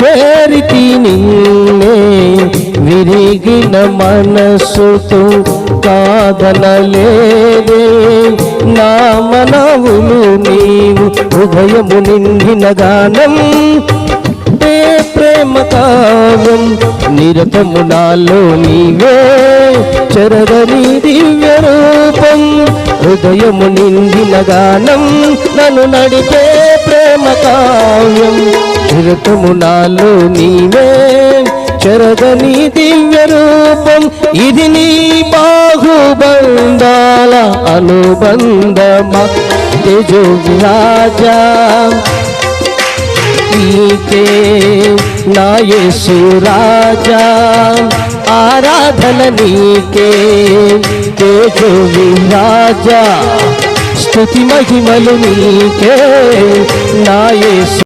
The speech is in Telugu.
చేరితి నిన్నే విరిగిన మనసుతో కాదనలేదే నా మనవులు నీవు హృదయము నిండిన గానం ప్రేమ కావ్యం నిరతము నాలో నీవే చరగని దివ్య రూపం హృదయము నిండిన గానం నన్ను నడిపే ప్రేమ కావ్యం నిరతము నాలో నీవే చరగని దివ్య రూపం ఇది నీ బాహుబంధాల అనుబంధమా తేజో రాజా నీకే నా యేసు రాజా ఆరాధన నీకే తేజో రాజా స్తుతి మహిమలు నీకే నా యేసు